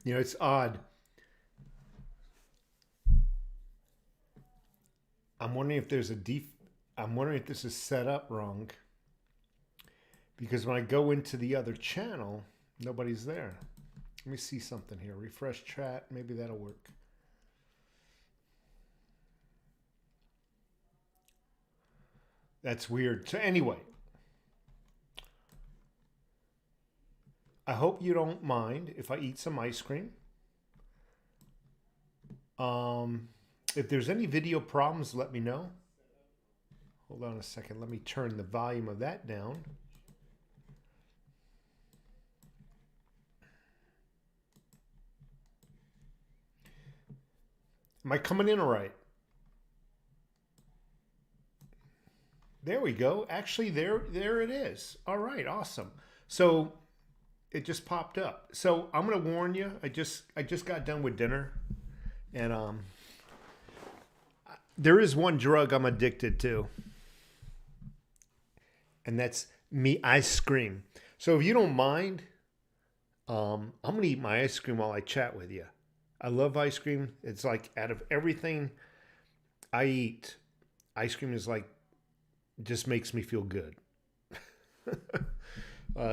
You know, it's odd. I'm wondering if there's a I'm wondering if this is set up wrong because when I go into the other channel, nobody's there. Let me see something here. Refresh chat. Maybe that'll work. That's weird. So anyway, I hope you don't mind if I eat some ice cream. Um, if there's any video problems, let me know. Hold on a second. Let me turn the volume of that down. Am I coming in all right? There we go. Actually, there it is. All right, awesome. So it just popped up. So I'm gonna warn you. I just got done with dinner, and there is one drug I'm addicted to, and that's me ice cream. So if you don't mind, I'm gonna eat my ice cream while I chat with you. I love ice cream. It's like out of everything I eat, ice cream is like just makes me feel good.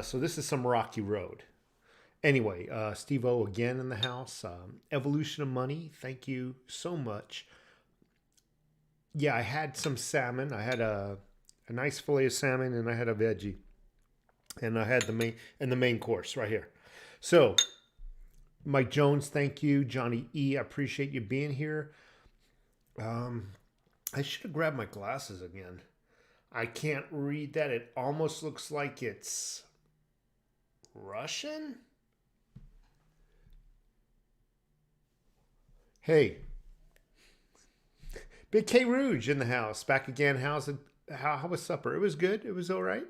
So this is some rocky road. Anyway, Steve O again in the house. Evolution of Money. Thank you so much. Yeah, I had some salmon. I had a nice fillet of salmon, and I had a veggie, and I had the main course right here. So Mike Jones, thank you. Johnny E, I appreciate you being here. Um, I should have grabbed my glasses again. I can't read that. It almost looks like it's Russian. Hey, Big K Rouge in the house. Back again. How was supper? It was good. It was all right.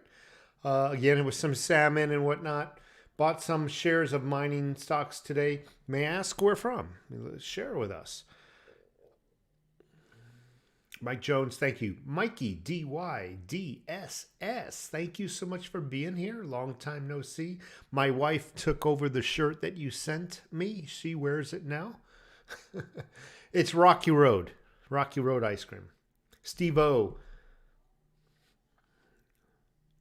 Again, it was some salmon and whatnot. Bought some shares of mining stocks today. May I ask where from? Share with us. Mike Jones, thank you. Mikey DYDSS, thank you so much for being here. Long time no see. My wife took over the shirt that you sent me. She wears it now. It's Rocky Road ice cream. Steve O,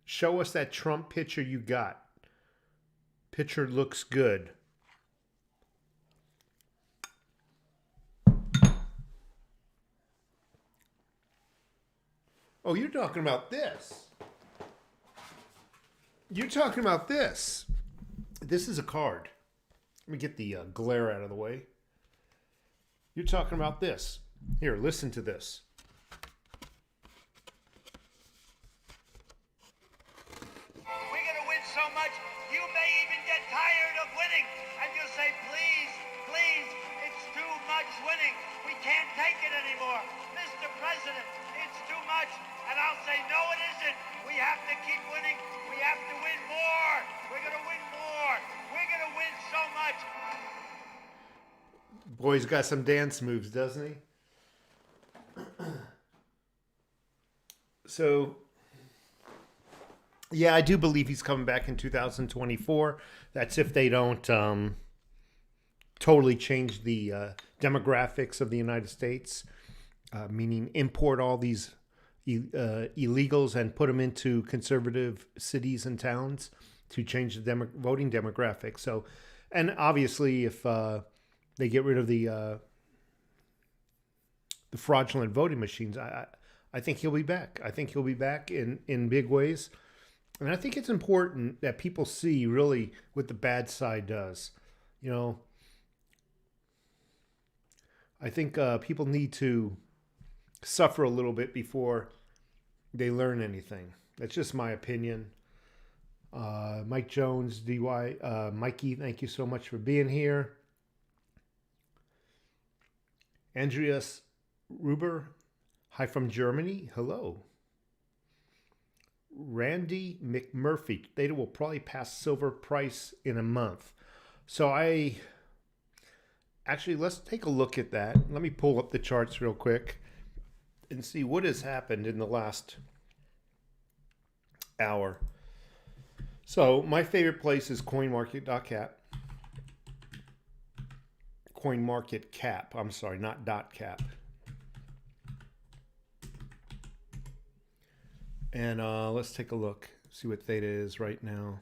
show us that Trump picture you got. Picture looks good. Oh, you're talking about this. You're talking about this. This is a card. Let me get the glare out of the way. You're talking about this. Here, listen to this. We're going to win so much, you may even get tired of winning. And you'll say, please, please, it's too much winning. We can't take it anymore. Mr. President, it's too much. And I'll say, no, it isn't. We have to keep winning. We have to win more. We're going to win more. We're going to win so much. Boy's got some dance moves, doesn't he? So, yeah, I do believe he's coming back in 2024. That's if they don't totally change the demographics of the United States, meaning import all these illegals and put them into conservative cities and towns to change the voting demographic. So, and obviously, if they get rid of the fraudulent voting machines, I think he'll be back. I think he'll be back in big ways. And I think it's important that people see really what the bad side does. You know, I think people need to suffer a little bit before they learn anything. That's just my opinion. Mike Jones, DY, Mikey, thank you so much for being here. Andreas Ruber, hi from Germany. Hello. Randy McMurphy, THETA will probably pass silver price in a month. So let's take a look at that. Let me pull up the charts real quick and see what has happened in the last hour. So my favorite place is coinmarket.cap. coin market cap. I'm sorry, not dot cap. And let's take a look, see what theta is right now.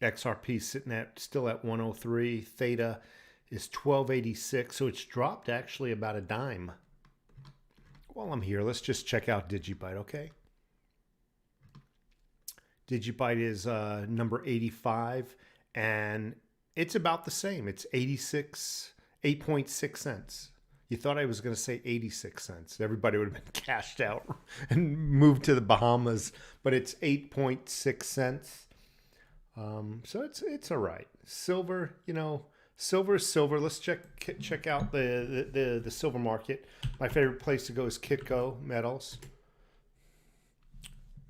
XRP sitting at still at 103. Theta is 1286, so it's dropped actually about a dime. While I'm here, let's just check out Digibyte, okay? Digibyte is number 85, and it's about the same. It's 8.6 cents. You thought I was going to say 86 cents. Everybody would have been cashed out and moved to the Bahamas, but it's 8.6 cents. So it's all right. Silver, you know, silver is silver. Let's check out the silver market. My favorite place to go is Kitco Metals.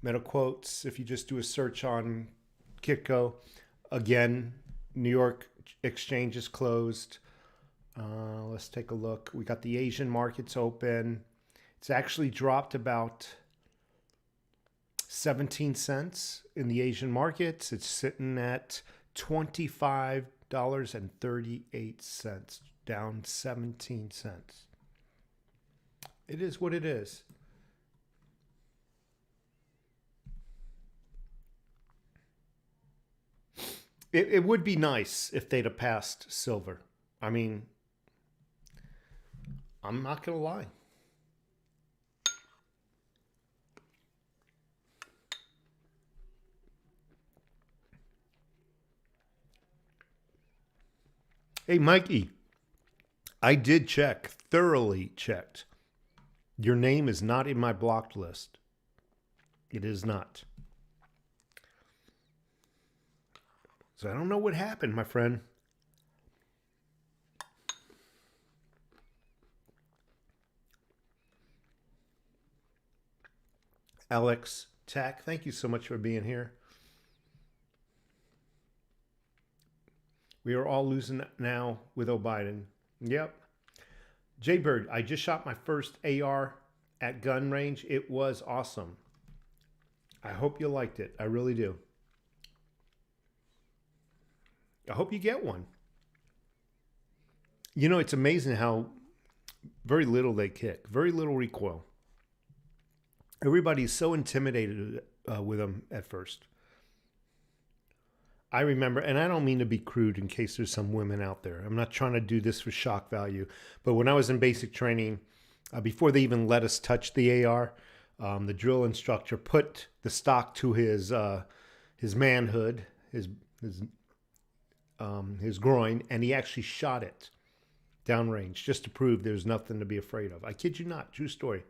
Metal quotes. If you just do a search on Kitco, again, New York exchange is closed. Let's take a look. We got the Asian markets open. It's actually dropped about 17 cents in the Asian markets. It's sitting at $25.38, down 17 cents. It is what it is. It would be nice if they'd have passed silver. I mean, I'm not going to lie. Hey, Mikey, I did check, thoroughly checked. Your name is not in my blocked list. It is not. So I don't know what happened, my friend. Alex Tack, thank you so much for being here. We are all losing now with O'Biden. Yep. Jaybird, I just shot my first AR at gun range. It was awesome. I hope you liked it. I really do. I hope you get one. You know, it's amazing how very little they kick, very little recoil. Everybody's so intimidated with them at first. I remember, and I don't mean to be crude in case there's some women out there. I'm not trying to do this for shock value. But when I was in basic training, before they even let us touch the AR, the drill instructor put the stock to his manhood, his groin, and he actually shot it downrange just to prove there's nothing to be afraid of. I kid you not. True story.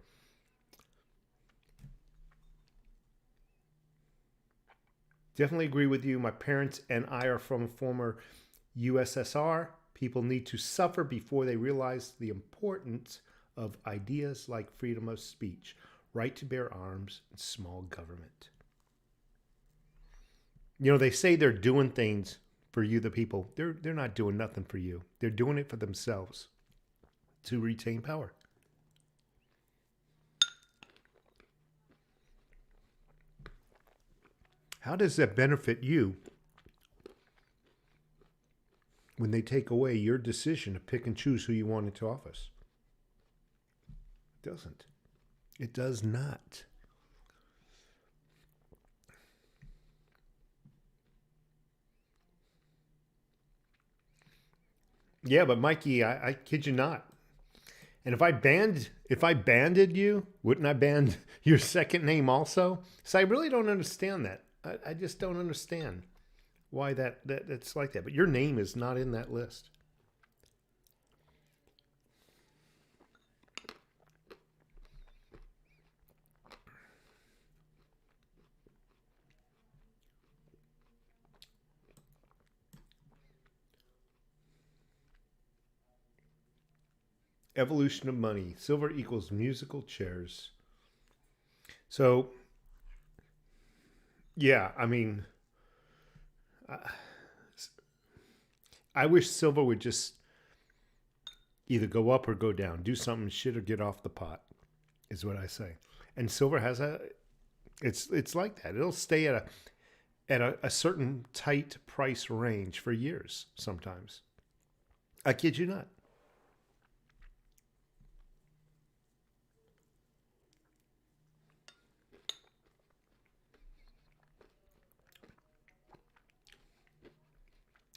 Definitely agree with you. My parents and I are from a former USSR. People need to suffer before they realize the importance of ideas like freedom of speech, right to bear arms, and small government. You know, they say they're doing things for you, the people. They're not doing nothing for you. They're doing it for themselves to retain power. How does that benefit you when they take away your decision to pick and choose who you want into office? It doesn't. It does not. Yeah, but Mikey, I kid you not. And if I banded you, wouldn't I band your second name also? So I really don't understand that. I just don't understand why that's like that. But your name is not in that list. Evolution of money. Silver equals musical chairs. So, yeah, I mean, I wish silver would just either go up or go down. Do something shit or get off the pot, is what I say. And silver has it's like that. It'll stay at a certain tight price range for years sometimes. I kid you not.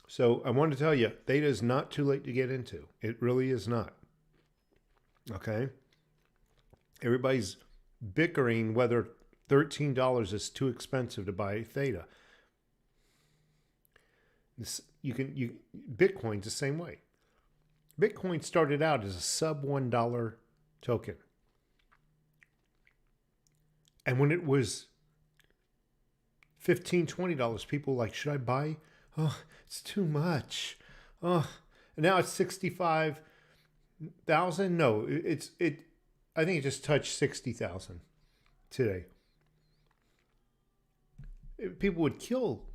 So I want to tell you, Theta is not too late to get into. It really is not. Okay? Everybody's bickering whether $13 is too expensive to buy Theta. Bitcoin's the same way. Bitcoin started out as a sub $1 token. And when it was $15, $20, people were like, should I buy? Oh, it's too much. Oh, and now it's 65,000. No, I think it just touched 60,000 today. People would kill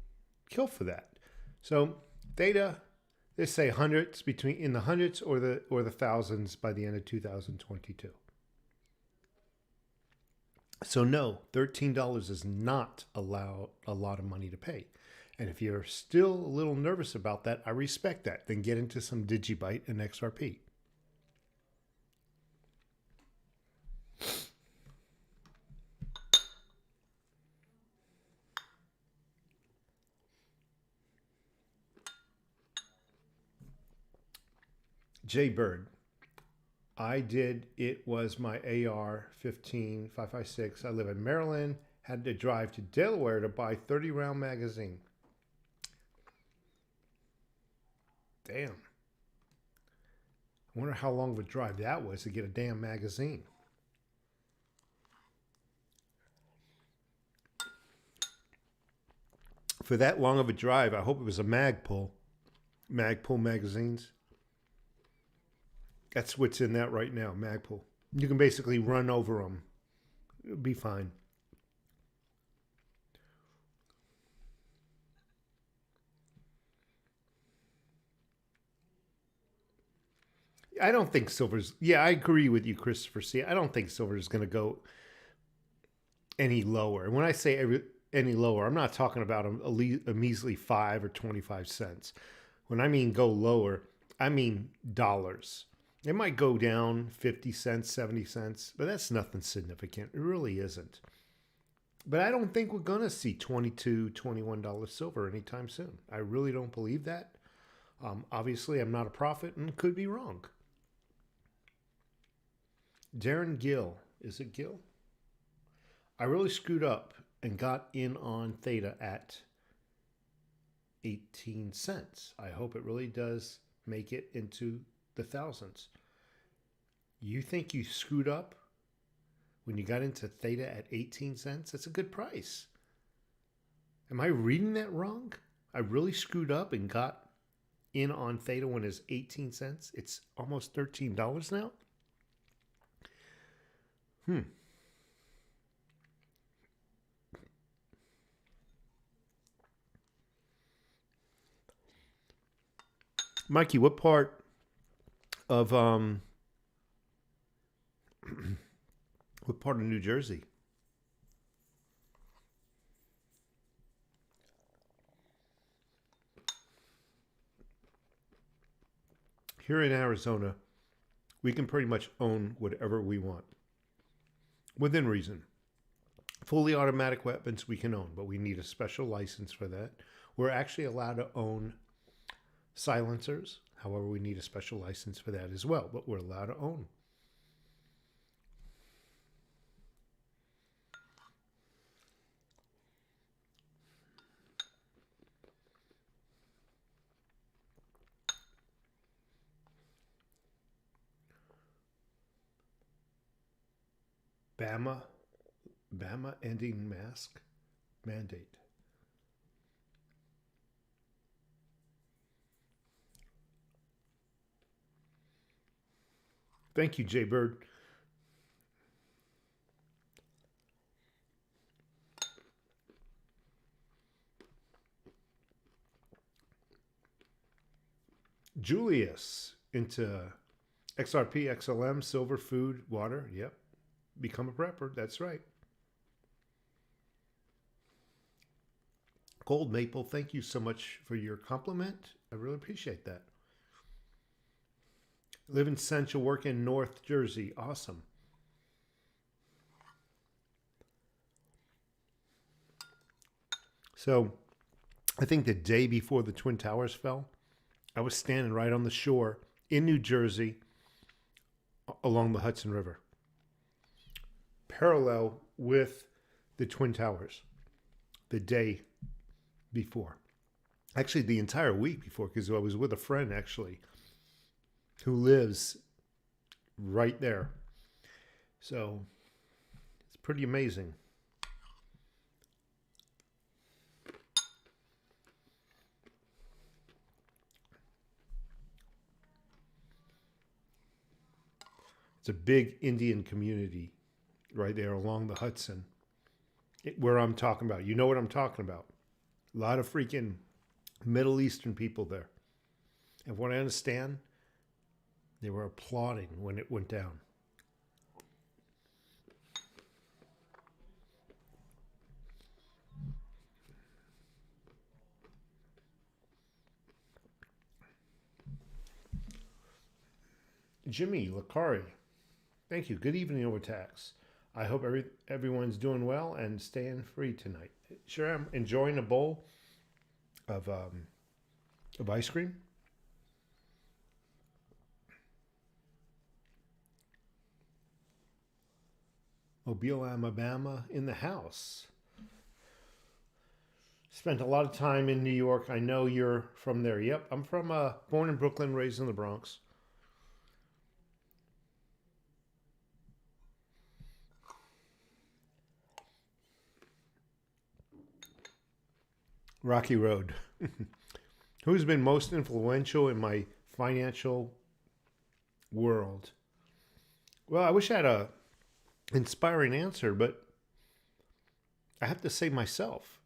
for that. So Theta, they say hundreds, between in the hundreds or the thousands by the end of 2022. So no, $13 is not a lot of money to pay. And if you're still a little nervous about that, I respect that. Then get into some Digibyte and XRP. Jay Bird. It was my AR 15556. I live in Maryland, had to drive to Delaware to buy 30 round magazine. Damn. I wonder how long of a drive that was to get a damn magazine. For that long of a drive, I hope it was a Magpul magazines. That's what's in that right now, Magpul. You can basically run over them. It'll be fine. I don't think silver's... Yeah, I agree with you, Christopher C. I don't think silver is going to go any lower. And when I say any lower, I'm not talking about a measly 5 or 25 cents. When I mean go lower, I mean dollars. It might go down 50 cents, 70 cents, but that's nothing significant. It really isn't. But I don't think we're going to see $22, $21 silver anytime soon. I really don't believe that. Obviously, I'm not a prophet and could be wrong. Darren Gill. Is it Gill? I really screwed up and got in on Theta at 18 cents. I hope it really does make it into the thousands. You think you screwed up when you got into Theta at 18 cents? That's a good price. Am I reading that wrong? I really screwed up and got in on Theta when it's 18 cents. It's almost $13 now. Mikey, what part of what part of New Jersey? Here in Arizona, we can pretty much own whatever we want. Within reason. Fully automatic weapons we can own, but we need a special license for that. We're actually allowed to own silencers. However, we need a special license for that as well, but we're allowed to own. Bama ending mask mandate. Thank you, Jay Bird. Julius into XRP, XLM, silver, food, water. Yep. Become a prepper. That's right. Gold Maple, thank you so much for your compliment. I really appreciate that. Live in Central, work in North Jersey. Awesome. So I think the day before the Twin Towers fell, I was standing right on the shore in New Jersey along the Hudson River, parallel with the Twin Towers the day before. Actually, the entire week before, because I was with a friend actually who lives right there. So it's pretty amazing. It's a big Indian community right there along the Hudson, where I'm talking about. You know what I'm talking about. A lot of freaking Middle Eastern people there. And what I understand, they were applauding when it went down. Jimmy Lakari, thank you. Good evening, Overtax. I hope everyone's doing well and staying free tonight. Sure, I'm enjoying a bowl of ice cream. Mobile, Alabama, in the house. Spent a lot of time in New York. I know you're from there. Yep, I'm from born in Brooklyn, raised in the Bronx. Rocky Road. Who's been most influential in my financial world? Well, I wish I had a inspiring answer, but I have to say myself.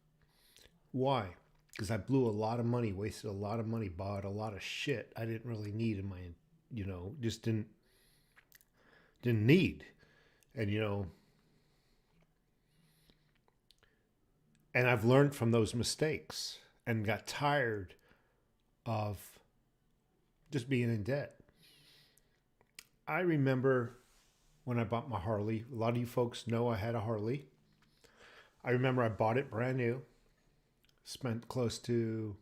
Why? Because I blew a lot of money, wasted a lot of money, bought a lot of shit I didn't really need in my, just didn't need. And, and I've learned from those mistakes and got tired of just being in debt. I remember when I bought my Harley. A lot of you folks know I had a Harley. I remember I bought it brand new. Spent close to,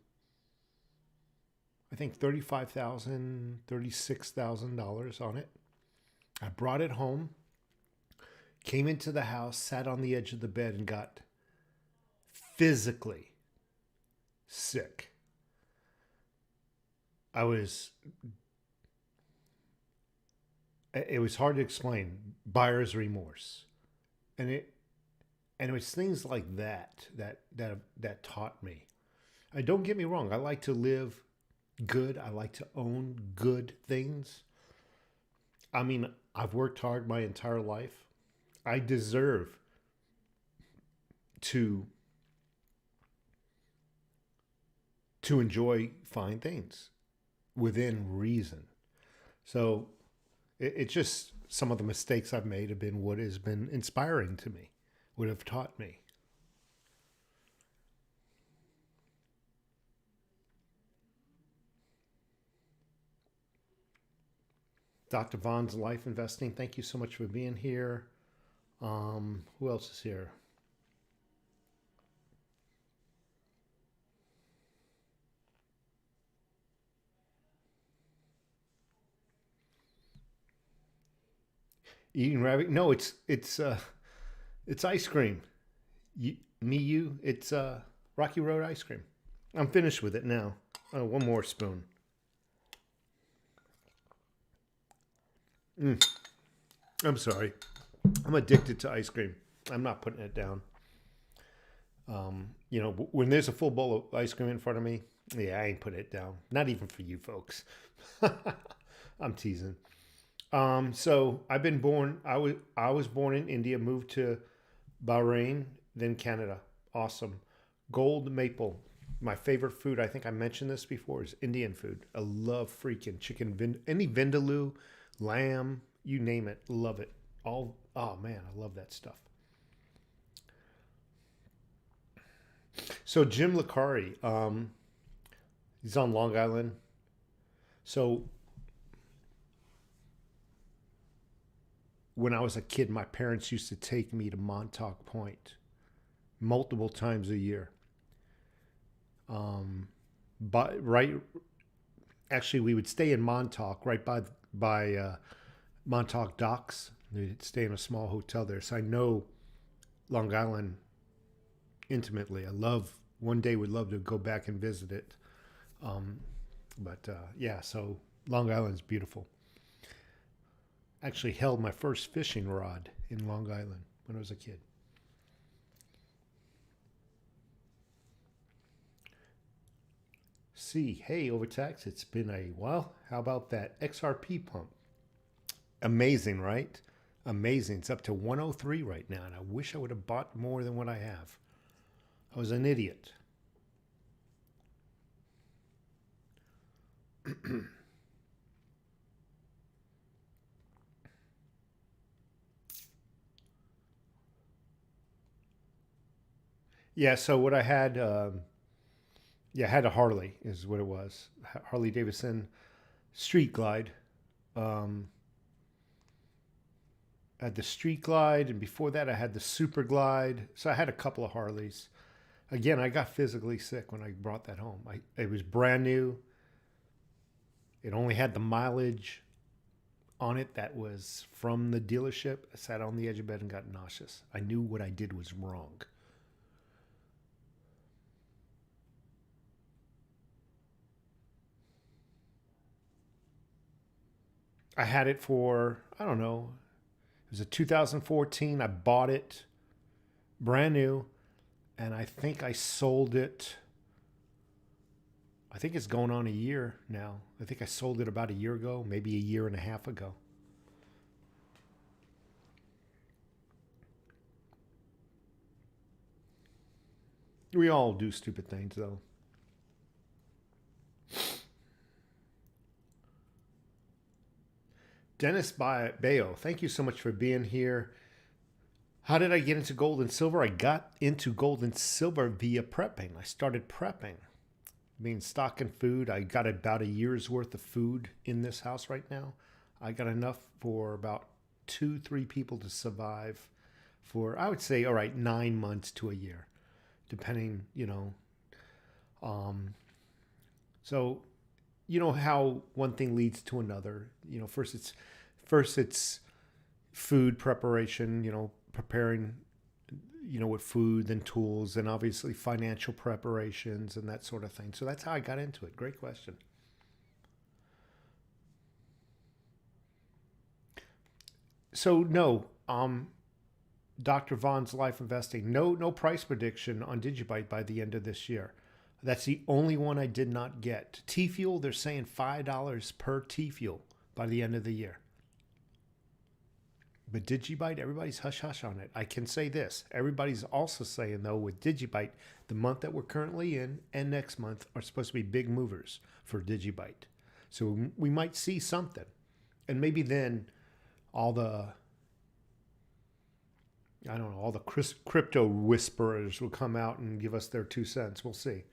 I think, $35,000, $36,000 on it. I brought it home, came into the house, sat on the edge of the bed, and got physically sick. It was hard to explain. Buyer's remorse. And it was things like that taught me. And don't get me wrong, I like to live good. I like to own good things. I mean, I've worked hard my entire life. I deserve to enjoy fine things within reason. So it's just some of the mistakes I've made have been what has been inspiring to me, would have taught me. Dr. Vaughn's Life Investing, thank you so much for being here. Who else is here? Eating rabbit? No, it's ice cream. It's Rocky Road ice cream. I'm finished with it now. Oh, one more spoon. I'm sorry. I'm addicted to ice cream. I'm not putting it down. When there's a full bowl of ice cream in front of me, yeah, I ain't putting it down. Not even for you folks. I'm teasing. So I've been born. I was born in India, moved to Bahrain, then Canada. Awesome. Gold maple. My favorite food, I think I mentioned this before, is Indian food. I love freaking chicken, any vindaloo, lamb, you name it. Love it. Oh man, I love that stuff. So Jim Lakari, he's on Long Island. So when I was a kid, my parents used to take me to Montauk Point multiple times a year. But actually, we would stay in Montauk, right by Montauk Docks. We'd stay in a small hotel there, so I know Long Island intimately. One day would love to go back and visit it. But yeah, so Long Island's beautiful. Actually held my first fishing rod in Long Island when I was a kid. See, hey, Overtax, it's been a while. How about that XRP pump? Amazing, right? Amazing. It's up to 103 right now, and I wish I would have bought more than what I have. I was an idiot. Yeah, so what I had, I had a Harley, is what it was. Harley Davidson Street Glide. Um, I had the Street Glide, and before that, I had the Super Glide. So I had a couple of Harleys. Again, I got physically sick when I brought that home. It was brand new. It only had the mileage on it that was from the dealership. I sat on the edge of bed and got nauseous. I knew what I did was wrong. I had it for, I don't know, it was a 2014. I bought it brand new, and I think I sold it. I think it's going on a year now. I think I sold it about a year ago, maybe a year and a half ago. We all do stupid things, though. Dennis Bayo, thank you so much for being here. How did I get into gold and silver? I got into gold and silver via prepping. I started prepping, stocking food. I got about a year's worth of food in this house right now. I got enough for about 2-3 people to survive for, I would say, all right, 9 months to a year, depending, So, you know how one thing leads to another. First it's food preparation. Preparing, with food and tools, and obviously financial preparations and that sort of thing. So that's how I got into it. Great question. So no, Dr. Vaughn's Life Investing, no price prediction on Digibyte by the end of this year. That's the only one I did not get. T-Fuel, they're saying $5 per T-Fuel by the end of the year. But Digibyte, everybody's hush-hush on it. I can say this. Everybody's also saying, though, with Digibyte, the month that we're currently in and next month are supposed to be big movers for Digibyte. So we might see something. And maybe then all the crypto whisperers will come out and give us their 2 cents. We'll see.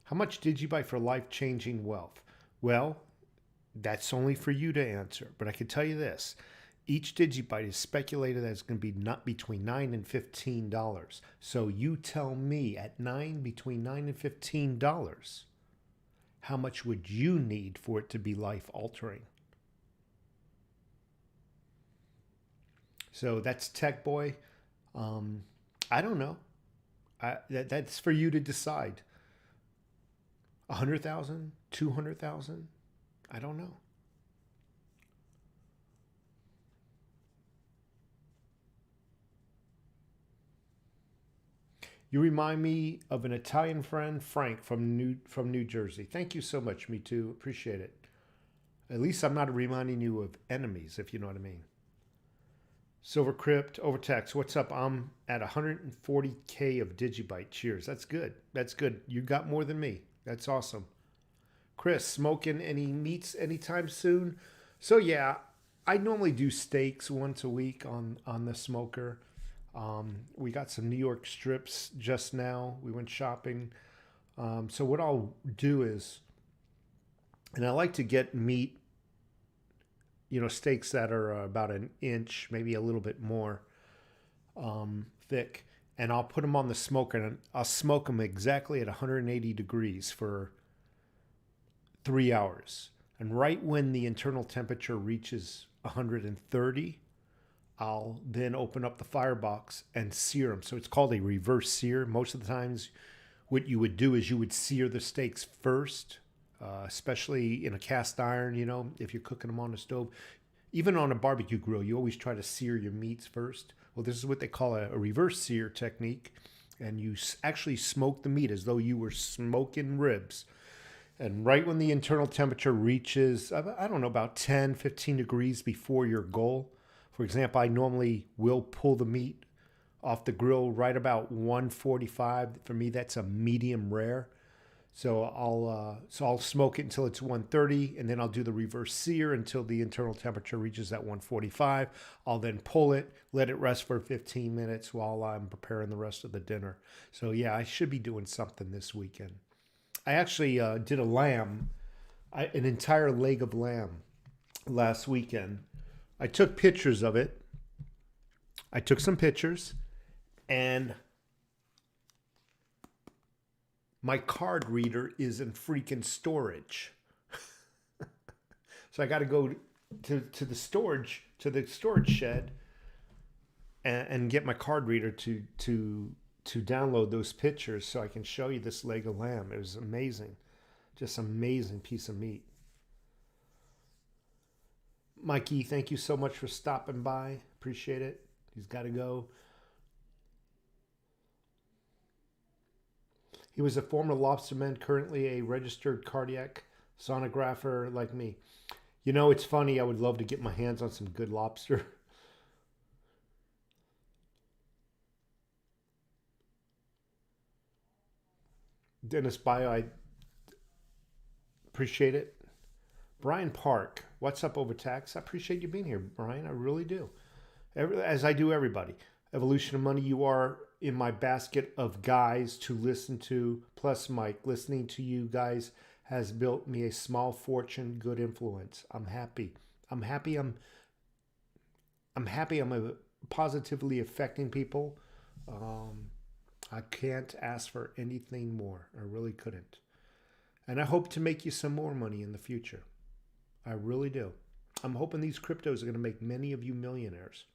How much did you buy for life-changing wealth? Well, that's only for you to answer. But I can tell you this. Each Digibyte is speculated that it's going to be not between $9 and $15. So you tell me between $9 and $15, how much would you need for it to be life-altering? So that's Tech Boy. I don't know. That's for you to decide. 100,000, 200,000. I don't know. You remind me of an Italian friend, Frank, from New Jersey. Thank you so much. Me too. Appreciate it. At least I'm not reminding you of enemies, if you know what I mean. Silver Crypt, Overtax, what's up? I'm at 140K of Digibyte. Cheers. That's good. That's good. You got more than me. That's awesome. Chris, smoking any meats anytime soon? So yeah, I normally do steaks once a week on the smoker. We got some New York strips just now. We went shopping. So what I'll do is, and I like to get meat steaks that are about an inch, maybe a little bit more thick, and I'll put them on the smoker, and I'll smoke them exactly at 180 degrees for 3 hours. And right when the internal temperature reaches 130, I'll then open up the firebox and sear them. So it's called a reverse sear. Most of the times, what you would do is you would sear the steaks first, especially in a cast iron, if you're cooking them on the stove. Even on a barbecue grill, you always try to sear your meats first. Well, this is what they call a reverse sear technique. And you actually smoke the meat as though you were smoking ribs. And right when the internal temperature reaches, I don't know, about 10, 15 degrees before your goal. For example, I normally will pull the meat off the grill right about 145. For me, that's a medium rare. So I'll smoke it until it's 130, and then I'll do the reverse sear until the internal temperature reaches that 145. I'll then pull it, let it rest for 15 minutes while I'm preparing the rest of the dinner. So yeah, I should be doing something this weekend. I actually did a lamb, an entire leg of lamb last weekend. I took pictures of it. I took some pictures, and my card reader is in freaking storage. So I got to go to the storage shed and get my card reader to download those pictures so I can show you this leg of lamb. It was amazing. Just amazing piece of meat. Mikey, thank you so much for stopping by. Appreciate it. He's got to go. He was a former lobsterman, currently a registered cardiac sonographer like me. It's funny. I would love to get my hands on some good lobster. Dennis Bio, I appreciate it. Brian Park, what's up, Overtax? I appreciate you being here, Brian. I really do. As I do everybody. Evolution of Money, you are in my basket of guys to listen to. Plus, Mike, listening to you guys has built me a small fortune, good influence. I'm happy. I'm happy I'm positively affecting people. I can't ask for anything more. I really couldn't. And I hope to make you some more money in the future. I really do. I'm hoping these cryptos are going to make many of you millionaires.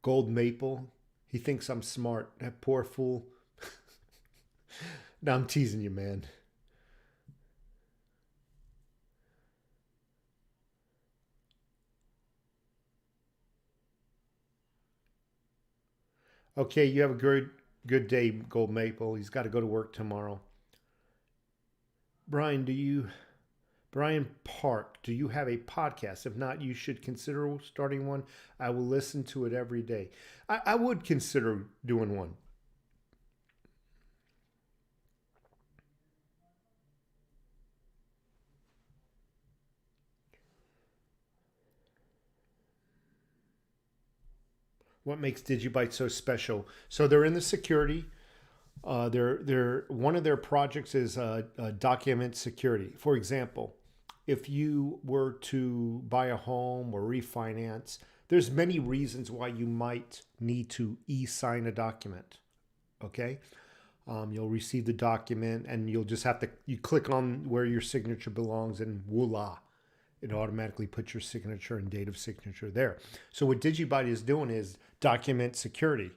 Gold Maple, he thinks I'm smart. That poor fool. No, I'm teasing you, man. Okay, you have a good day, Gold Maple. He's got to go to work tomorrow. Brian, Brian Park, do you have a podcast? If not, you should consider starting one. I will listen to it every day. I would consider doing one. What makes Digibyte so special? So they're in the security. They're one of their projects is document security. For example, if you were to buy a home or refinance, there's many reasons why you might need to e-sign a document. Okay, you'll receive the document and you'll just have to you click on where your signature belongs and voila, it automatically puts your signature and date of signature there. So what Digibyte is doing is document security.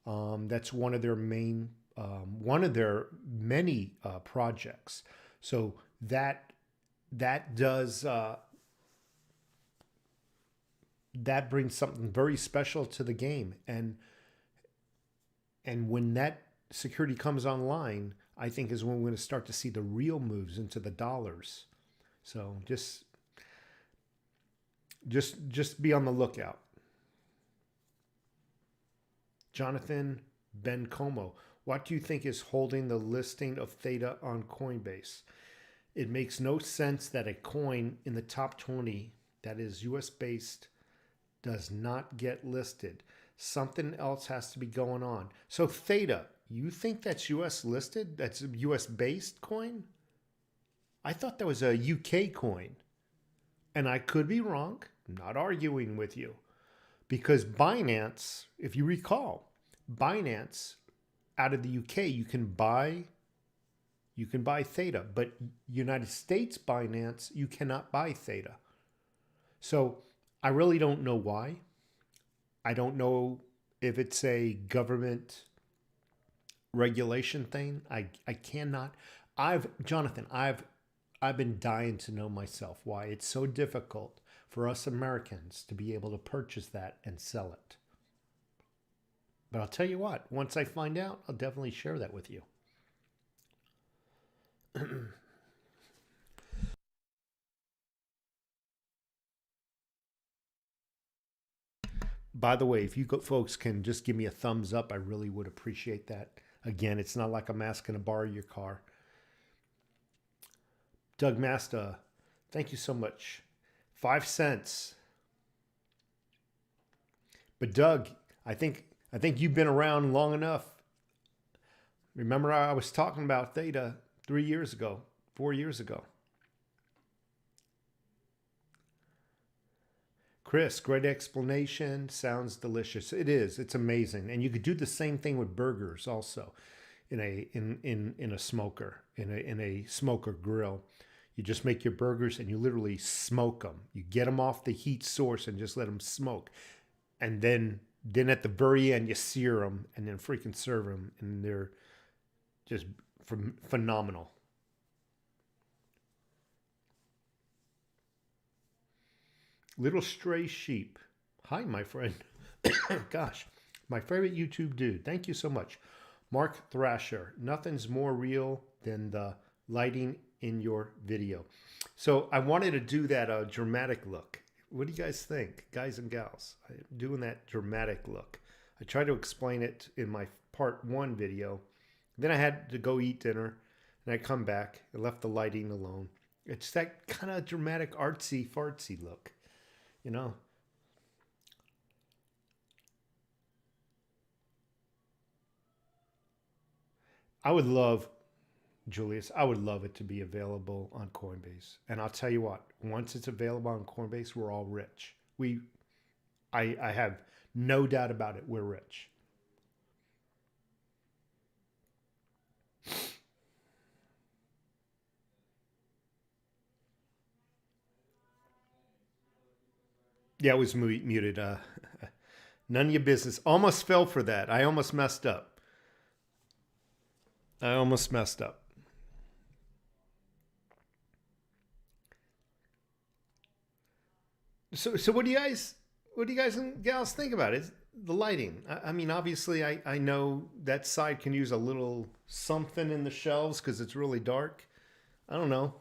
That's one of their one of their many projects. So that does that brings something very special to the game, and when that security comes online, I think is when we're going to start to see the real moves into the dollars. So just be on the lookout. Jonathan Bencomo, what do you think is holding the listing of THETA on Coinbase? It makes no sense that a coin in the top 20 that is US based does not get listed. Something else has to be going on. So THETA, you think that's US listed? That's a US based coin? I thought that was a UK coin. And I could be wrong. I'm not arguing with you. Because Binance, if you recall, Binance out of the UK, you can buy THETA, but United States Binance, you cannot buy THETA. So I really don't know why. I don't know if it's a government regulation thing. I cannot. Jonathan, I've been dying to know myself why it's so difficult for us Americans to be able to purchase that and sell it. But I'll tell you what, once I find out, I'll definitely share that with you. By the way, if you folks can just give me a thumbs up, I really would appreciate that. Again, it's not like I'm asking to borrow your car. Doug Masta, thank you so much. 5 cents. But Doug, I think you've been around long enough. Remember, I was talking about THETA 3 years ago, 4 years ago. Chris, great explanation. Sounds delicious. It is. It's amazing. And you could do the same thing with burgers also in a smoker, in a smoker grill. You just make your burgers and you literally smoke them. You get them off the heat source and just let them smoke. And then at the very end, you sear them and then freaking serve them. And they're just phenomenal. Little Stray Sheep. Hi, my friend. Gosh, my favorite YouTube dude. Thank you so much. Mark Thrasher. Nothing's more real than the lighting in your video. So I wanted to do that dramatic look. What do you guys think, guys and gals? I'm doing that dramatic look. I tried to explain it in my part 1 video. Then I had to go eat dinner, and I come back and left the lighting alone. It's that kind of dramatic, artsy, fartsy look, you know. I would love, Julius, I would love it to be available on Coinbase. And I'll tell you what, once it's available on Coinbase, we're all rich. I have no doubt about it, we're rich. Yeah, it was muted. None of your business. Almost fell for that. I almost messed up. So what do you guys and gals think about it? The lighting. I mean, obviously, I know that side can use a little something in the shelves because it's really dark. I don't know.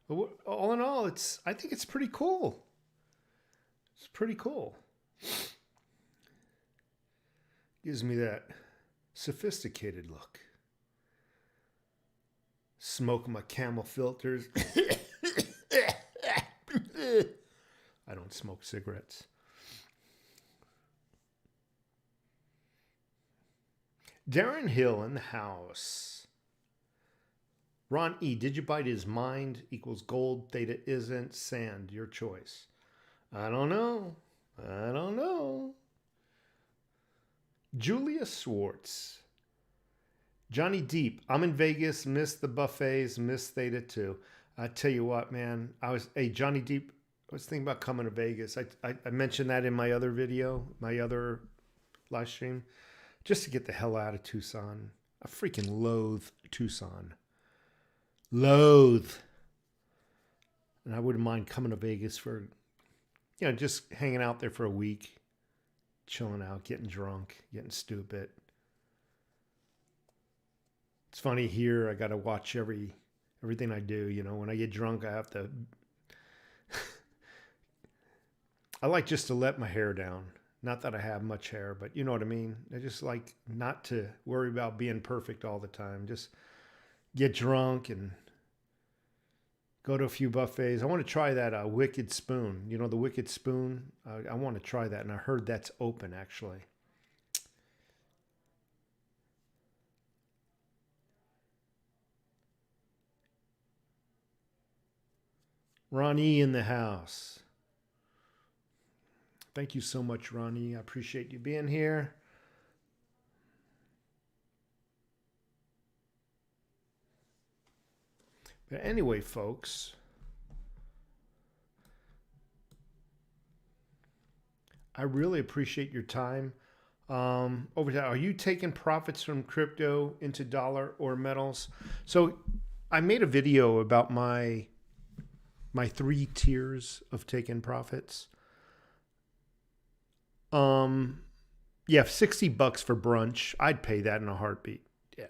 But all in all, I think it's pretty cool. It's pretty cool. Gives me that sophisticated look. Smoke my Camel filters. I don't smoke cigarettes. Darren Hill in the house. Ron E. Digibyte is mined equals gold. THETA isn't. Sand. Your choice. I don't know. Julia Swartz. Johnny Deep. I'm in Vegas. Missed the buffets. Missed THETA too. I tell you what, man. Johnny Deep. I was thinking about coming to Vegas. I mentioned that in my other video, my other live stream, just to get the hell out of Tucson. I freaking loathe Tucson. Loathe. And I wouldn't mind coming to Vegas for, just hanging out there for a week, chilling out, getting drunk, getting stupid. It's funny here. I got to watch everything I do. When I get drunk, I have to. I like just to let my hair down. Not that I have much hair, but you know what I mean. I just like not to worry about being perfect all the time. Just get drunk and go to a few buffets. I want to try that Wicked Spoon. The Wicked Spoon? I want to try that, and I heard that's open, actually. Ronnie in the house. Thank you so much, Ronnie. I appreciate you being here. But anyway, folks, I really appreciate your time. Over there, are you taking profits from crypto into dollar or metals? So I made a video about my 3 tiers of taking profits. Yeah, $60 for brunch. I'd pay that in a heartbeat. Yeah.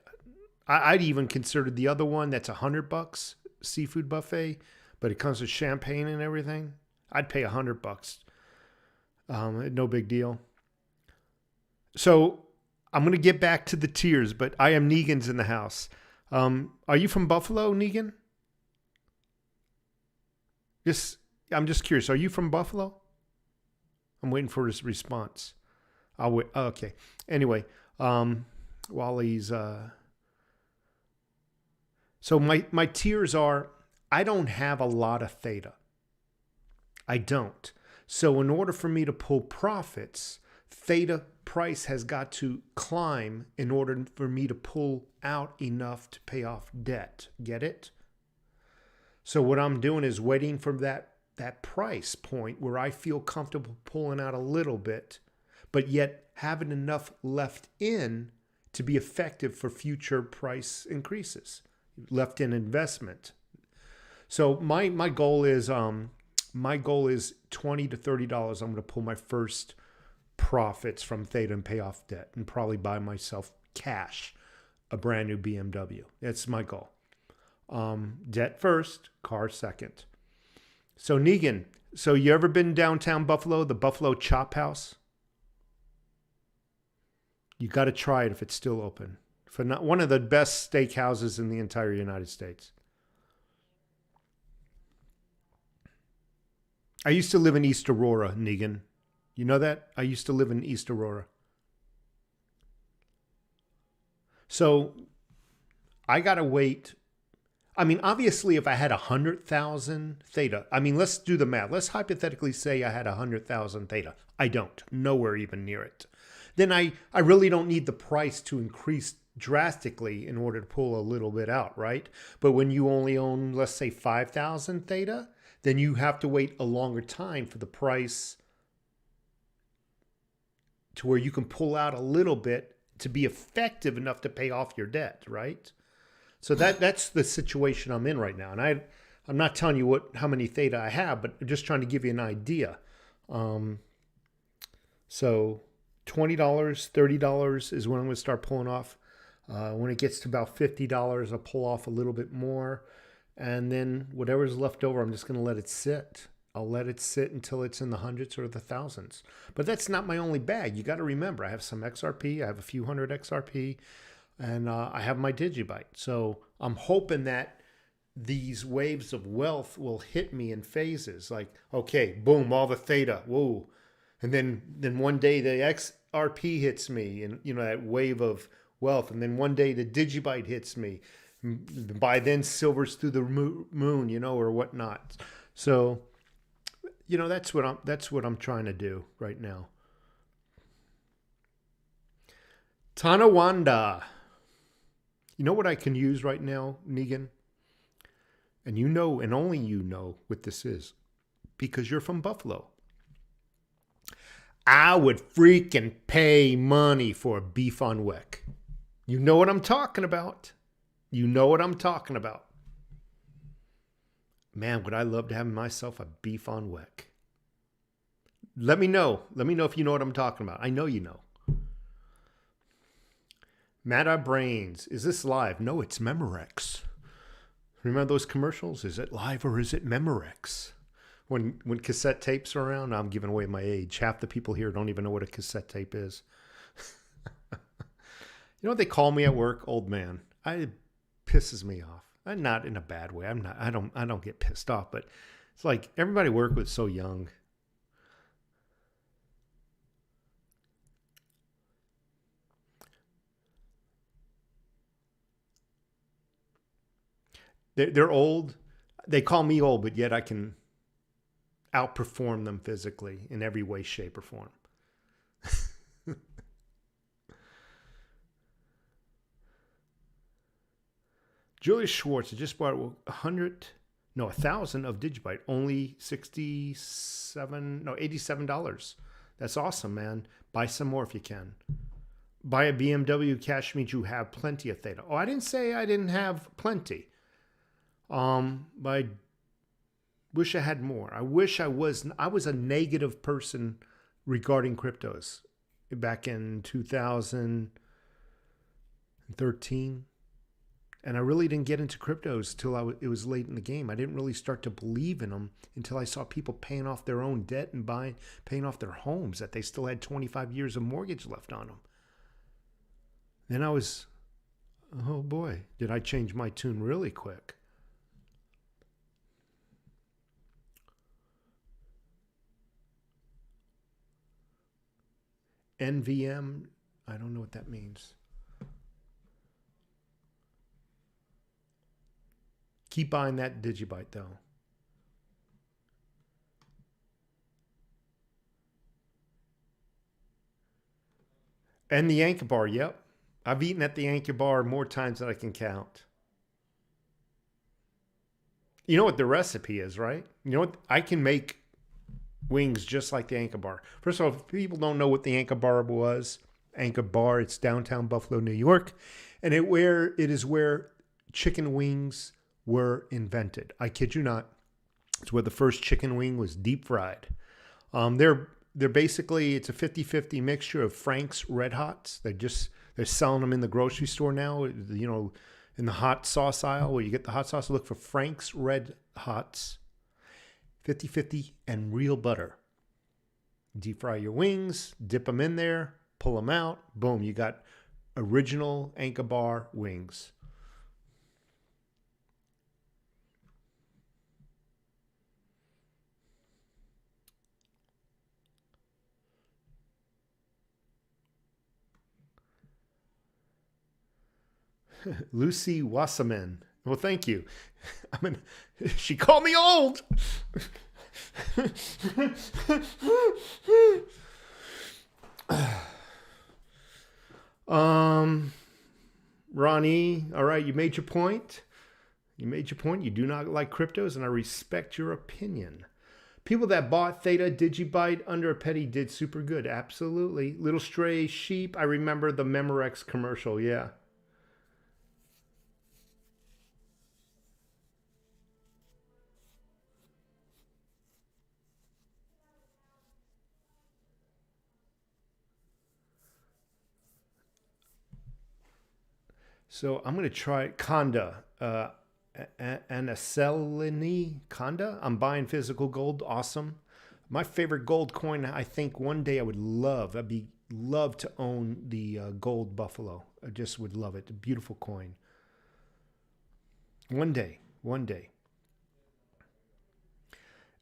I'd even consider the other one that's $100 seafood buffet, but it comes with champagne and everything. I'd pay $100. No big deal. So I'm going to get back to the tiers, but I am Negan's in the house. Are you from Buffalo, Negan? I'm just curious. Are you from Buffalo? I'm waiting for his response. I'll wait. Oh, okay. Anyway, while he's so my tiers are, I don't have a lot of theta. I don't. So in order for me to pull profits, theta price has got to climb in order for me to pull out enough to pay off debt. Get it? So what I'm doing is waiting for that price point where I feel comfortable pulling out a little bit, but yet having enough left in to be effective for future price increases, left in investment. So my goal is $20 to $30. I'm going to pull my first profits from theta and pay off debt and probably buy myself cash a brand new BMW. That's my goal. Debt first, car second. So Negan, so you ever been downtown Buffalo, the Buffalo Chop House? You got to try it if it's still open. For not one of the best steakhouses in the entire United States. I used to live in East Aurora, Negan. You know that? I used to live in East Aurora. So I got to wait. I mean, obviously, if I had 100,000 theta, I mean, let's do the math. Let's hypothetically say I had 100,000 theta. I don't. Nowhere even near it. Then I really don't need the price to increase drastically in order to pull a little bit out, right? But when you only own, let's say, 5,000 theta, then you have to wait a longer time for the price to where you can pull out a little bit to be effective enough to pay off your debt, right? So that's the situation I'm in right now. And I'm not telling you how many theta I have, but I'm just trying to give you an idea. So $20, $30 is when I'm going to start pulling off. When it gets to about $50, I'll pull off a little bit more. And then whatever's left over, I'm just going to let it sit. I'll let it sit until it's in the hundreds or the thousands. But that's not my only bag. You got to remember, I have some XRP. I have a few hundred XRP. And I have my Digibyte. So I'm hoping that these waves of wealth will hit me in phases. Like, okay, boom, all the theta, whoa. And then one day the XRP hits me, and that wave of wealth. And then one day the Digibyte hits me. By then silver's through the moon, or whatnot. So, that's what I'm trying to do right now. Tanawanda. You know what I can use right now, Negan? And and only you know what this is, because you're from Buffalo. I would freaking pay money for a beef on weck. You know what I'm talking about. You know what I'm talking about. Man, would I love to have myself a beef on weck. Let me know. Let me know if you know what I'm talking about. I know you know. Mad Brains. Is this live? No, it's Memorex. Remember those commercials? Is it live or is it Memorex? When cassette tapes are around, I'm giving away my age. Half the people here don't even know what a cassette tape is. You know what they call me at work? Old man. It pisses me off. I'm not in a bad way. I don't get pissed off, but it's like everybody I work with so young. They're old. They call me old, but yet I can outperform them physically in every way, shape, or form. Julia Schwartz just bought 1,000 of Digibyte, only $87. That's awesome, man. Buy some more if you can. Buy a BMW cash means you have plenty of theta. Oh, I didn't say I didn't have plenty. But I wish I had more. I wish I was a negative person regarding cryptos back in 2013. And I really didn't get into cryptos till it was late in the game. I didn't really start to believe in them until I saw people paying off their own debt and paying off their homes that they still had 25 years of mortgage left on them. Then I was, oh boy, did I change my tune really quick. NVM, I don't know what that means. Keep buying that Digibyte though. And the Anchor Bar, yep. I've eaten at the Anchor Bar more times than I can count. You know what the recipe is, right? You know what? I can make wings just like the Anchor Bar. First of all, if people don't know what the Anchor Bar was, Anchor Bar, it's downtown Buffalo, New York. And it is where chicken wings were invented. I kid you not. It's where the first chicken wing was deep fried. They're basically, it's a 50-50 mixture of Frank's Red Hots. They're selling them in the grocery store now, you know, in the hot sauce aisle where you get the hot sauce. Look for Frank's Red Hots, 50-50, and real butter. Deep fry your wings, dip them in there, pull them out. Boom, you got original Anchor Bar wings. Lucy Wasserman. Well, thank you. She called me old. Ronnie, all right, you made your point. You do not like cryptos, and I respect your opinion. People that bought Theta Digibyte under a penny did super good. Absolutely. Little stray sheep. I remember the Memorex commercial. Yeah. So I'm going to try Conda. Anaselini Conda. I'm buying physical gold. Awesome. My favorite gold coin, I think one day I would love. Love to own the gold buffalo. I just would love it. A beautiful coin. One day.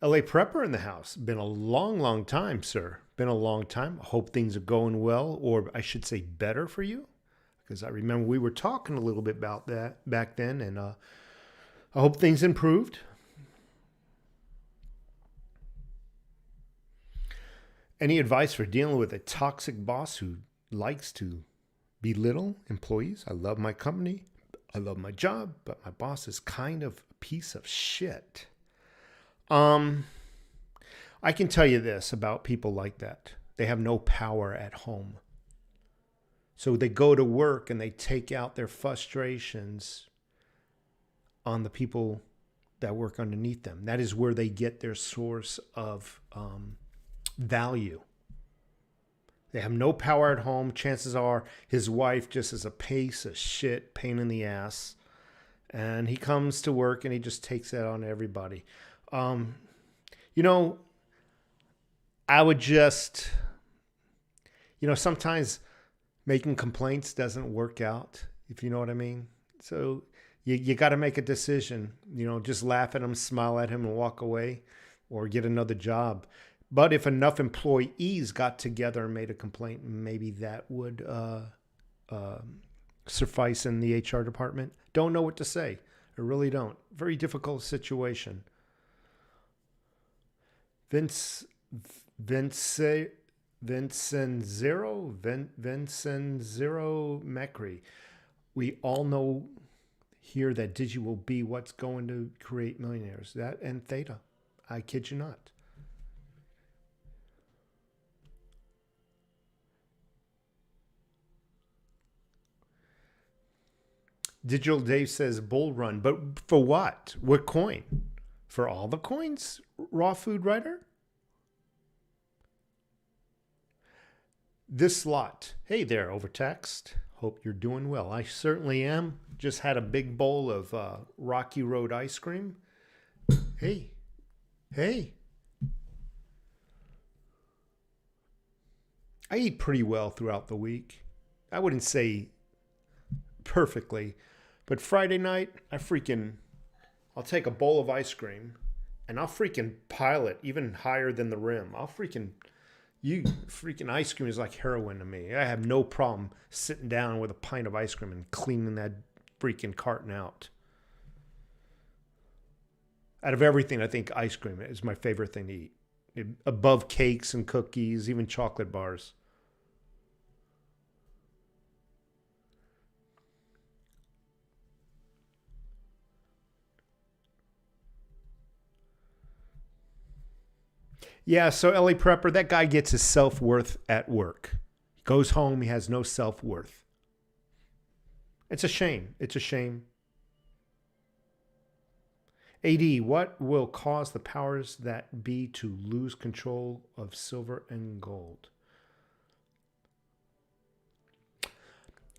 LA Prepper in the house. Been a long time, sir. Been a long time. Hope things are going well, or I should say better for you. Because I remember we were talking a little bit about that back then, and I hope things improved. Any advice for dealing with a toxic boss who likes to belittle employees? I love my company. I love my job, but my boss is kind of a piece of shit. I can tell you this about people like that. They have no power at home. So they go to work and they take out their frustrations on the people that work underneath them. That is where they get their source of value. They have no power at home. Chances are his wife just is a piece of shit, pain in the ass. And he comes to work and he just takes that on everybody. You know, I would just, sometimes making complaints doesn't work out, if you know what I mean. So you got to make a decision, just laugh at him, smile at him and walk away or get another job. But if enough employees got together and made a complaint, maybe that would suffice in the HR department. Don't know what to say. I really don't. Very difficult situation. Vincenzero Macri. We all know here that Digi will be what's going to create millionaires. That and Theta. I kid you not. Digital Dave says bull run, but for what? What coin? For all the coins? Raw Food Writer? This lot. Hey there, Overtext. Hope you're doing well. I certainly am. Just had a big bowl of Rocky Road ice cream. Hey. I eat pretty well throughout the week. I wouldn't say perfectly, but Friday night, I'll take a bowl of ice cream and I'll freaking pile it even higher than the rim. Freaking ice cream is like heroin to me. I have no problem sitting down with a pint of ice cream and cleaning that freaking carton out. Out of everything, I think ice cream is my favorite thing to eat. Above cakes and cookies, even chocolate bars. Yeah, so LA Prepper, that guy gets his self-worth at work. He goes home, he has no self-worth. It's a shame. It's a shame. AD, what will cause the powers that be to lose control of silver and gold?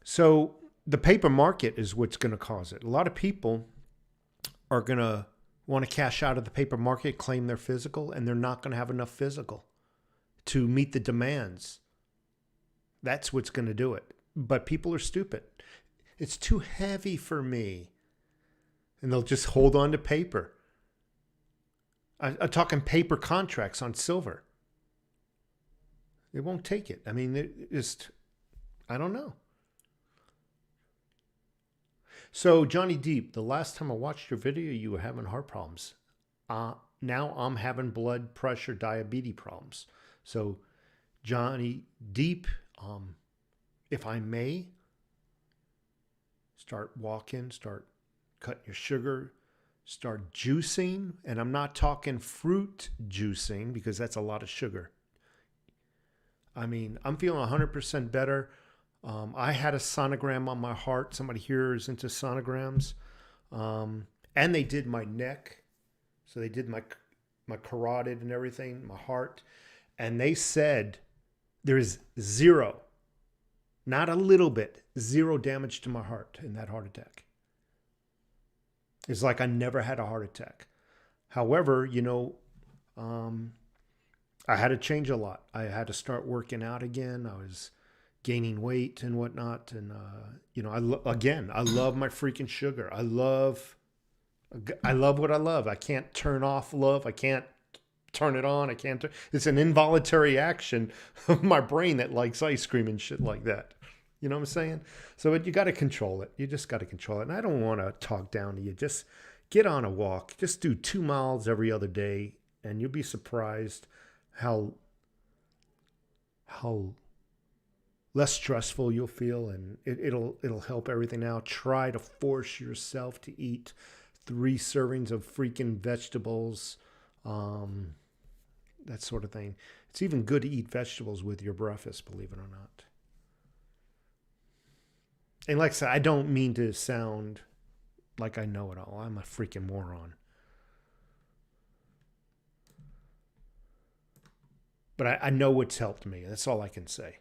So the paper market is what's going to cause it. A lot of people are going to want to cash out of the paper market, claim their physical, and they're not going to have enough physical to meet the demands. That's what's going to do it. But people are stupid. It's too heavy for me. And they'll just hold on to paper. I'm talking paper contracts on silver. They won't take it. I mean, I don't know. So, Johnny Deep, the last time I watched your video, you were having heart problems. Now I'm having blood pressure, diabetes problems. So, Johnny Deep, if I may, start walking, start cutting your sugar, start juicing. And I'm not talking fruit juicing because that's a lot of sugar. I mean, I'm feeling 100% better. I had a sonogram on my heart. Somebody here is into sonograms. And they did my neck. So they did my carotid and everything, my heart. And they said there's zero, not a little bit, zero damage to my heart in that heart attack. It's like I never had a heart attack. However, I had to change a lot. I had to start working out again. I was gaining weight and whatnot. And, I love my freaking sugar. I love what I love. I can't turn off love. I can't turn it on. It's an involuntary action of my brain that likes ice cream and shit like that. You know what I'm saying? So you got to control it. You just got to control it. And I don't want to talk down to you. Just get on a walk. Just do 2 miles every other day. And you'll be surprised how less stressful you'll feel, and it'll help everything out. Try to force yourself to eat 3 servings of freaking vegetables, that sort of thing. It's even good to eat vegetables with your breakfast, believe it or not. And like I said, I don't mean to sound like I know it all. I'm a freaking moron. But I know what's helped me. That's all I can say.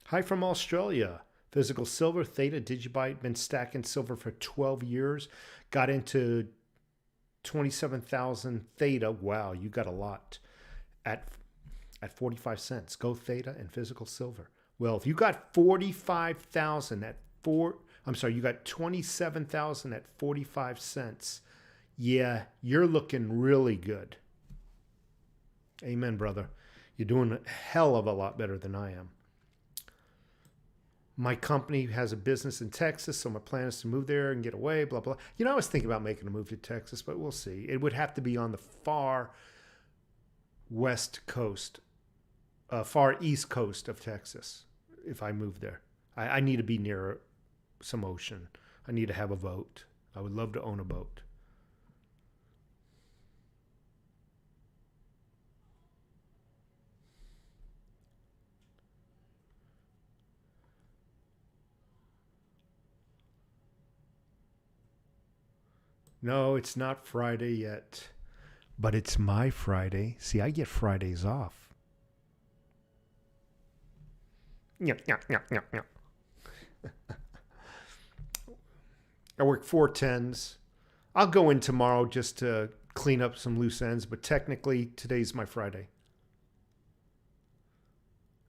Hi from Australia. Physical silver, Theta, Digibyte, been stacking silver for 12 years. Got into 27,000 Theta. Wow, you got a lot. At 45 cents. Go Theta and physical silver. Well, if you got 45,000 at you got 27,000 at 45 cents. Yeah, you're looking really good. Amen, brother. You're doing a hell of a lot better than I am. My company has a business in Texas, so my plan is to move there and get away, blah, blah. You know, I was thinking about making a move to Texas, but we'll see. It would have to be on the far west coast, far east coast of Texas if I move there. I need to be near some ocean. I need to have a boat. I would love to own a boat. No, it's not Friday yet, but it's my Friday. See, I get Fridays off. Yep. I work 4 10s. I'll go in tomorrow just to clean up some loose ends, but technically today's my Friday.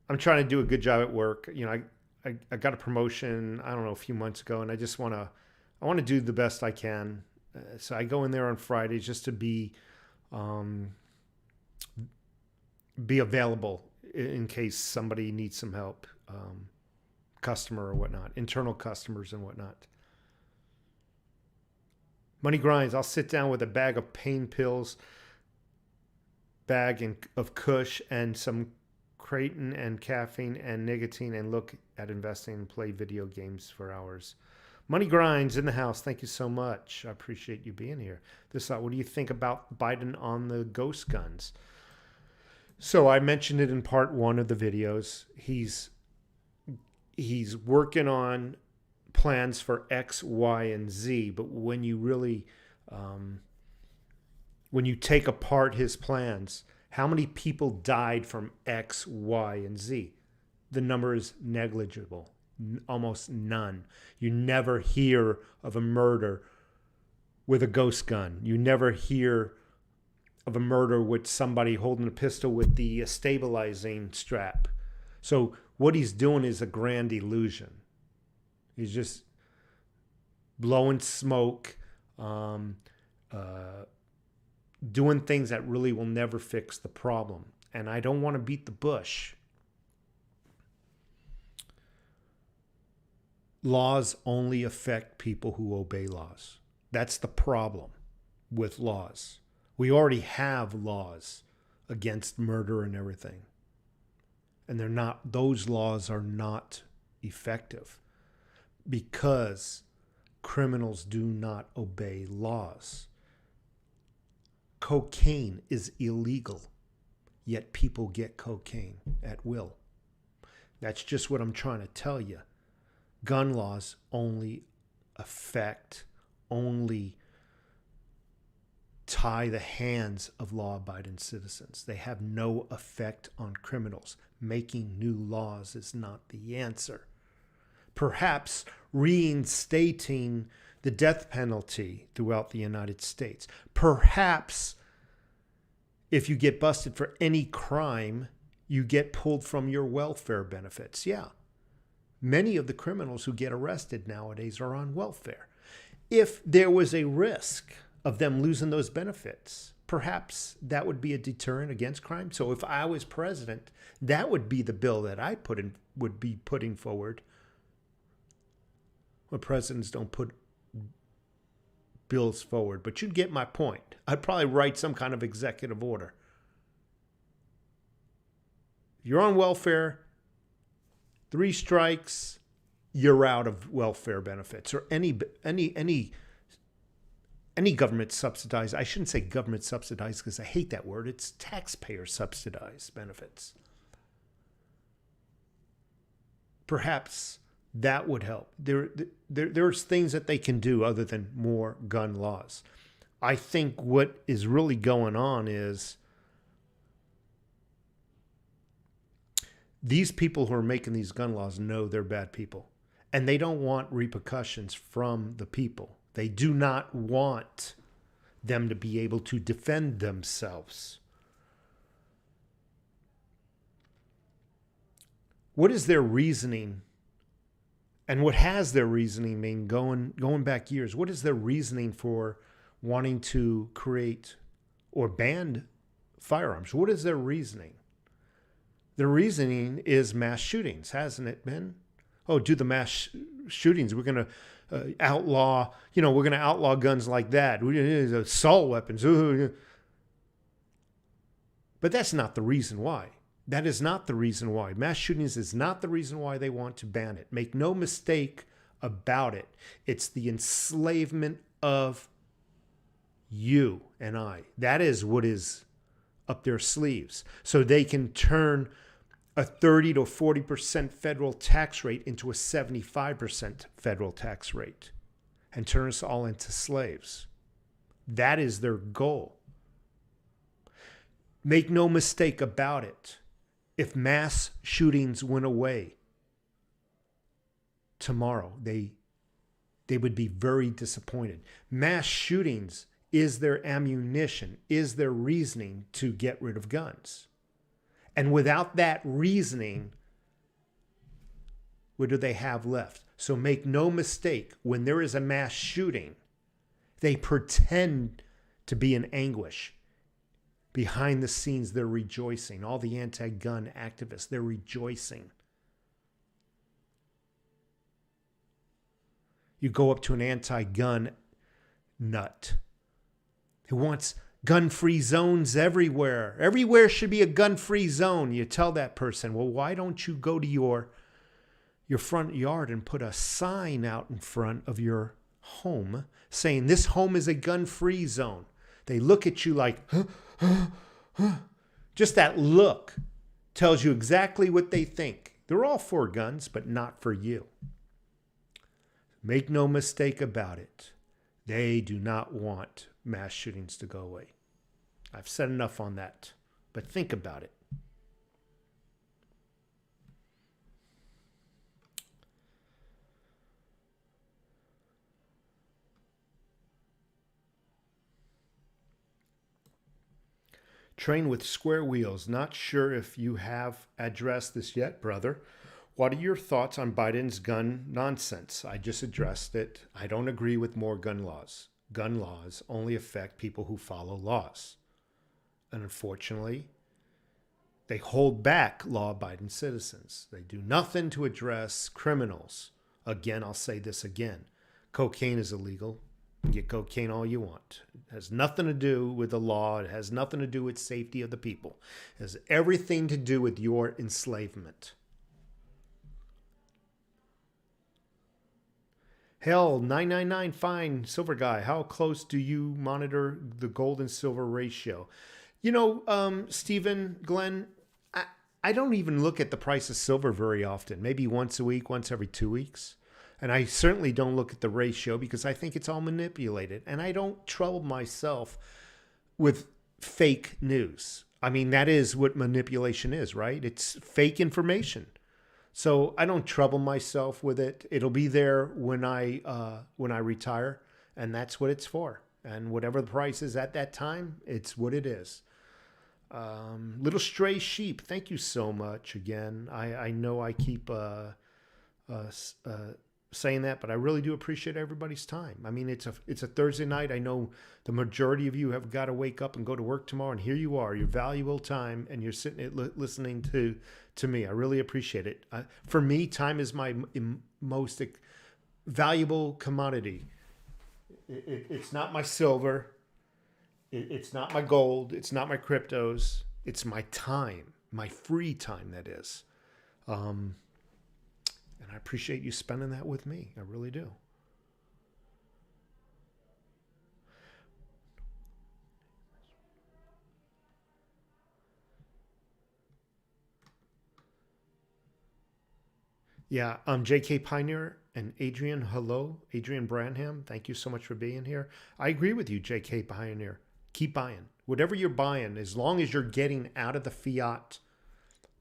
I'm trying to do a good job at work. You know, I got a promotion, I don't know, a few months ago, and I want to do the best I can. So I go in there on Fridays just to be available in case somebody needs some help, customer or whatnot, internal customers and whatnot. Money grinds. I'll sit down with a bag of pain pills, bag of Kush, and some Creighton and caffeine and nicotine, and look at investing and play video games for hours. Money grinds in the house. Thank you so much. I appreciate you being here. What do you think about Biden on the ghost guns? So I mentioned it in part 1 of the videos. He's working on plans for X, Y, and Z, but when you really, when you take apart his plans, how many people died from X, Y, and Z? The number is negligible, almost none. You never hear of a murder with a ghost gun. You never hear of a murder with somebody holding a pistol with the stabilizing strap. So what he's doing is a grand illusion. He's just blowing smoke, doing things that really will never fix the problem. And I don't want to beat the bush. Laws only affect people who obey laws. That's the problem with laws. We already have laws against murder and everything. And those laws are not effective because criminals do not obey laws. Cocaine is illegal, yet people get cocaine at will. That's just what I'm trying to tell you. Gun laws only tie the hands of law-abiding citizens. They have no effect on criminals. Making new laws is not the answer. Perhaps reinstating the death penalty throughout the United States. Perhaps if you get busted for any crime, you get pulled from your welfare benefits. Yeah. Many of the criminals who get arrested nowadays are on welfare. If there was a risk of them losing those benefits, perhaps that would be a deterrent against crime. So if I was president, that would be the bill that I would be putting forward. Well, presidents don't put bills forward, but you get my point. I'd probably write some kind of executive order. If you're on welfare, 3 strikes, you're out of welfare benefits or any government subsidized. I shouldn't say government subsidized because I hate that word. It's taxpayer subsidized benefits. Perhaps that would help. There's things that they can do other than more gun laws. I think what is really going on is these people who are making these gun laws know they're bad people, and they don't want repercussions from the people. They do not want them to be able to defend themselves. What is their reasoning? And what has their reasoning been going back years? What is their reasoning for wanting to create or ban firearms? What is their reasoning? The reasoning is mass shootings, hasn't it been? Oh, do the mass shootings. We're going to outlaw, we're going to outlaw guns like that. Assault weapons. But that's not the reason why. That is not the reason why. Mass shootings is not the reason why they want to ban it. Make no mistake about it. It's the enslavement of you and I. That is what is up their sleeves. So they can turn a 30 to 40% federal tax rate into a 75% federal tax rate and turn us all into slaves. That is their goal. Make no mistake about it. If mass shootings went away tomorrow, they would be very disappointed. Mass shootings is their ammunition, is their reasoning to get rid of guns. And without that reasoning, what do they have left? So make no mistake, when there is a mass shooting, they pretend to be in anguish. Behind the scenes, they're rejoicing. All the anti-gun activists, they're rejoicing. You go up to an anti-gun nut who wants gun-free zones everywhere. Everywhere should be a gun-free zone. You tell that person, well, why don't you go to your front yard and put a sign out in front of your home saying this home is a gun-free zone? They look at you like, huh, huh, huh. Just that look tells you exactly what they think. They're all for guns, but not for you. Make no mistake about it. They do not want mass shootings to go away. I've said enough on that, but think about it. Train with square wheels. Not sure if you have addressed this yet, brother. What are your thoughts on Biden's gun nonsense? I just addressed it. I don't agree with more gun laws. Gun laws only affect people who follow laws. And unfortunately, they hold back law-abiding citizens. They do nothing to address criminals. Again, I'll say this again. Cocaine is illegal. You get cocaine all you want. It has nothing to do with the law. It has nothing to do with safety of the people. It has everything to do with your enslavement. Hell, 999, fine, silver guy. How close do you monitor the gold and silver ratio? Stephen, Glenn, I don't even look at the price of silver very often. Maybe once a week, once every 2 weeks. And I certainly don't look at the ratio because I think it's all manipulated. And I don't trouble myself with fake news. I mean, that is what manipulation is, right? It's fake information. So I don't trouble myself with it. It'll be there when I retire, and that's what it's for. And whatever the price is at that time, it's what it is. Little stray sheep, thank you so much again. I know I keep saying that, but I really do appreciate everybody's time. I mean, it's a Thursday night. I know the majority of you have got to wake up and go to work tomorrow, and here you are, your valuable time, and you're sitting listening to me. I really appreciate it. For me, time is my most valuable commodity. It's not my silver. It's not my gold. It's not my cryptos. It's my time, my free time, that is. And I appreciate you spending that with me. I really do. Yeah, JK Pioneer and Adrian, hello. Adrian Branham, thank you so much for being here. I agree with you, JK Pioneer. Keep buying. Whatever you're buying, as long as you're getting out of the fiat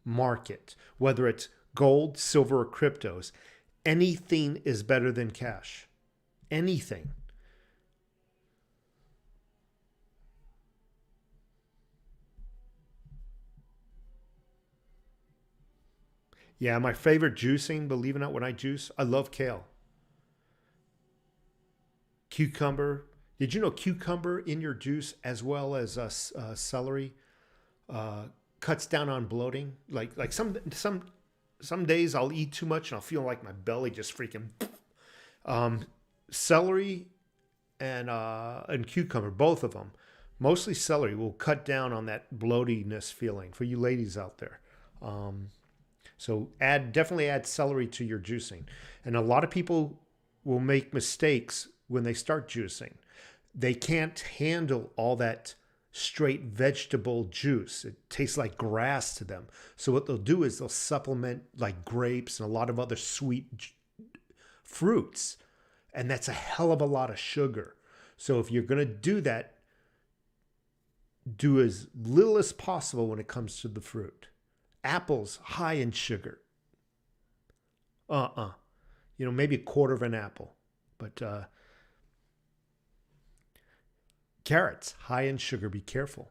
market, whether it's gold, silver, or cryptos, anything is better than cash. Anything. Yeah, my favorite juicing, believe it or not, when I juice, I love kale. Cucumber. Did you know cucumber in your juice as well as celery cuts down on bloating. Like some days I'll eat too much and I'll feel like my belly just freaking. Celery and cucumber, both of them, mostly celery, will cut down on that bloatiness feeling for you ladies out there. So definitely add celery to your juicing. And a lot of people will make mistakes when they start juicing. They can't handle all that straight vegetable juice. It tastes like grass to them. So what they'll do is they'll supplement like grapes and a lot of other sweet fruits. And that's a hell of a lot of sugar. So if you're going to do that, do as little as possible when it comes to the fruit. Apples, high in sugar. Maybe a quarter of an apple. But carrots, high in sugar, be careful.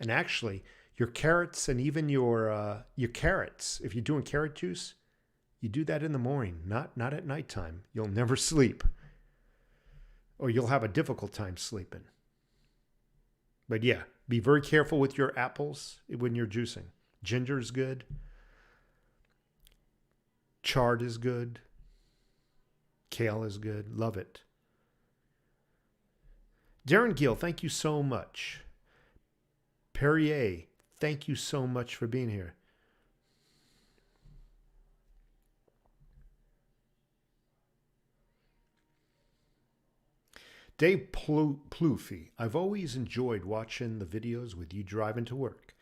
And actually, your carrots and even your carrots, if you're doing carrot juice, you do that in the morning, not at nighttime. You'll never sleep. Or you'll have a difficult time sleeping. But yeah, be very careful with your apples when you're juicing. Ginger is good. Chard is good. Kale is good. Love it. Darren Gill, thank you so much. Perrier, thank you so much for being here. Dave Plouffe, I've always enjoyed watching the videos with you driving to work.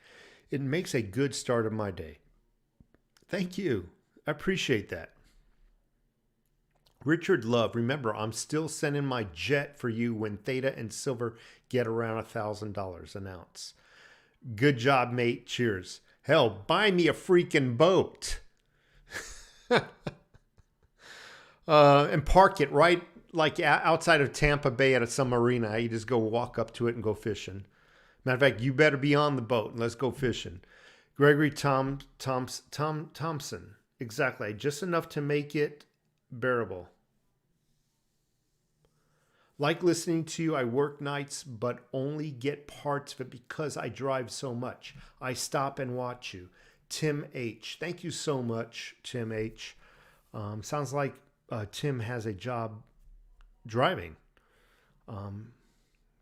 It makes a good start of my day. Thank you. I appreciate that. Richard Love, remember, I'm still sending my jet for you when THETA and silver get around $1,000 an ounce. Good job, mate. Cheers. Hell, buy me a freaking boat. And park it right like outside of Tampa Bay at some marina. You just go walk up to it and go fishing. Matter of fact, you better be on the boat and let's go fishing. Gregory Thompson. Exactly. Just enough to make it bearable. Like listening to you, I work nights, but only get parts of it because I drive so much. I stop and watch you. Tim H. Thank you so much, Tim H. Sounds like Tim has a job driving.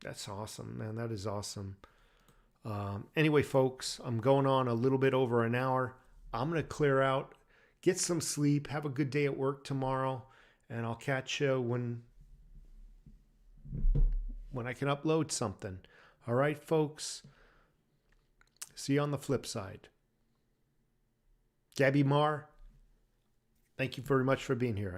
That's awesome, man. That is awesome. Anyway, folks, I'm going on a little bit over an hour. I'm going to clear out, get some sleep, have a good day at work tomorrow, and I'll catch you when I can upload something. All right, folks. See you on the flip side. Gabby Marr, thank you very much for being here.